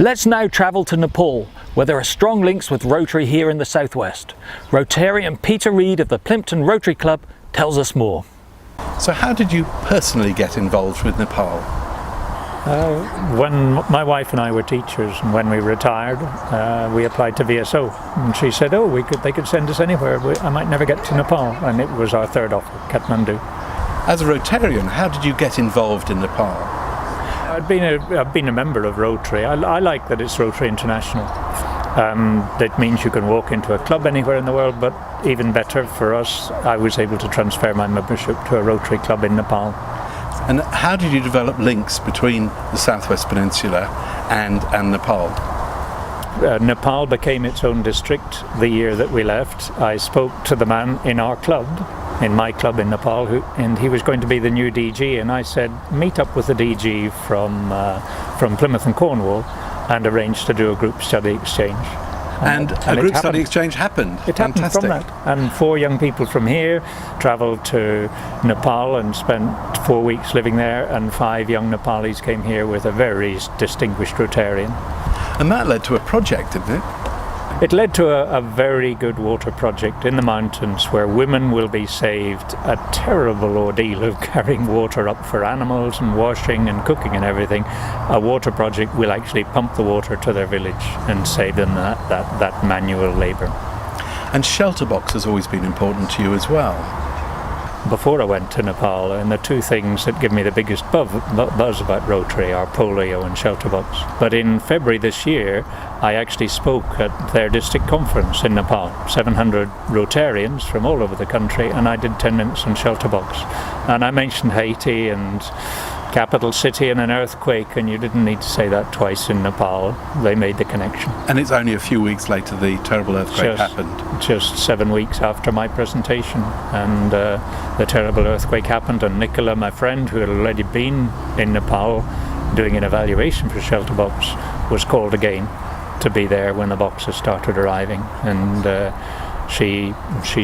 Let's now travel to Nepal, where there are strong links with Rotary here in the southwest. Rtn Peter Reid of the Plimpton Rotary Club tells us more. So how did you personally get involved with Nepal? When my wife and I were teachers, and when we retired, we applied to VSO, and she said, they could send us anywhere. I might never get to Nepal, and it was our third offer, Kathmandu. As a Rotarian, how did you get involved in Nepal? I've been a member of Rotary. I like that it's Rotary International. That means you can walk into a club anywhere in the world, but even better for us, I was able to transfer my membership to a Rotary club in Nepal. And how did you develop links between the Southwest Peninsula and Nepal? Nepal became its own district the year that we left. I spoke to the man in our club, in my club in Nepal, and he was going to be the new DG, and I said, meet up with the DG from Plymouth and Cornwall and arrange to do a group study exchange. And a group study exchange happened. It happened from that. And 4 young people from here travelled to Nepal and spent 4 weeks living there, and 5 young Nepalis came here with a very distinguished Rotarian. And that led to a project, didn't it? It led to a very good water project in the mountains where women will be saved a terrible ordeal of carrying water up for animals and washing and cooking and everything. A water project will actually pump the water to their village and save them that manual labour. And shelter box has always been important to you as well. Before I went to Nepal, and the 2 things that give me the biggest buzz about Rotary are polio and shelter box. But in February this year, I actually spoke at their district conference in Nepal. 700 Rotarians from all over the country, and I did 10 minutes on shelter box. And I mentioned Haiti and capital city and an earthquake, and you didn't need to say that twice in Nepal. They made the connection. And it's only a few weeks later the terrible earthquake happened. Just 7 weeks after my presentation, and the terrible earthquake happened, and Nicola, my friend, who had already been in Nepal doing an evaluation for shelter box, was called again to be there when the boxes started arriving, and she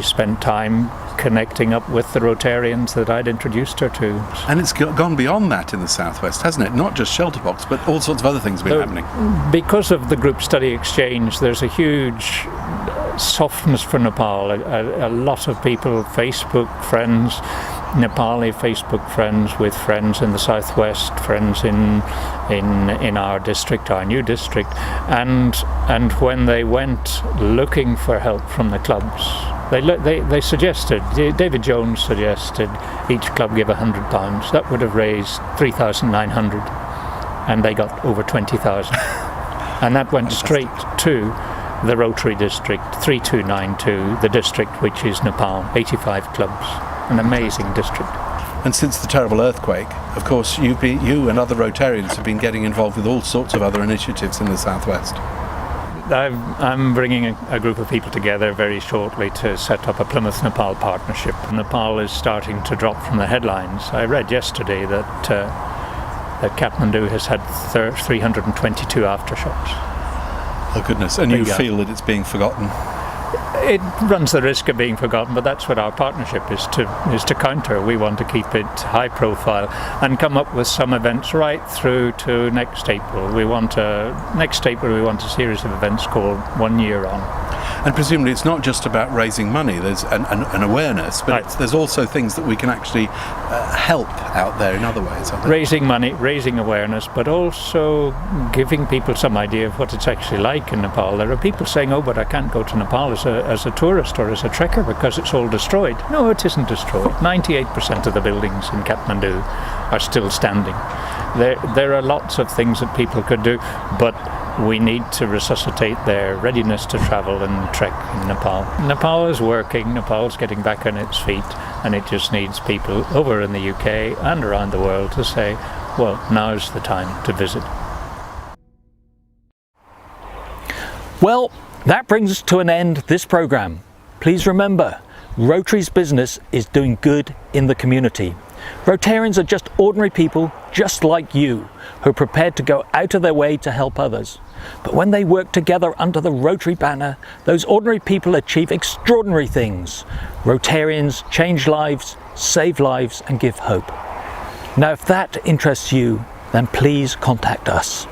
spent time connecting up with the Rotarians that I'd introduced her to. And it's gone beyond that in the Southwest, hasn't it? Not just shelter box, but all sorts of other things have been happening. Because of the group study exchange, there's a huge softness for Nepal. A lot of people, Facebook friends, Nepali Facebook friends with friends in the Southwest, friends in our district, our new district, and when they went looking for help from the clubs, they suggested, David Jones suggested each club give £100. That would have raised 3,900, and they got over 20,000. And that went straight to the Rotary district, 3292, the district which is Nepal, 85 clubs, an amazing district. And since the terrible earthquake, of course, you and other Rotarians have been getting involved with all sorts of other initiatives in the Southwest. I'm bringing a group of people together very shortly to set up a Plymouth-Nepal partnership. Nepal is starting to drop from the headlines. I read yesterday that Kathmandu has had 322 aftershocks. Oh goodness, and you feel that it's being forgotten? It runs the risk of being forgotten, but that's what our partnership is to counter. We want to keep it high profile and come up with some events right through to next April. Next April we want a series of events called 1 Year On. And presumably it's not just about raising money, there's an awareness, but right. There's also things that we can actually help out there in other ways. Raising money, raising awareness, but also giving people some idea of what it's actually like in Nepal. There are people saying, but I can't go to Nepal as a tourist or as a trekker because it's all destroyed. No, it isn't destroyed. 98% of the buildings in Kathmandu are still standing. There are lots of things that people could do, but we need to resuscitate their readiness to travel and trek in Nepal. Nepal is working, Nepal's getting back on its feet, and it just needs people over in the UK and around the world to say, well, now's the time to visit. Well, that brings us to an end this programme. Please remember, Rotary's business is doing good in the community. Rotarians are just ordinary people, just like you, who are prepared to go out of their way to help others. But when they work together under the Rotary banner, those ordinary people achieve extraordinary things. Rotarians change lives, save lives, and give hope. Now, if that interests you, then please contact us.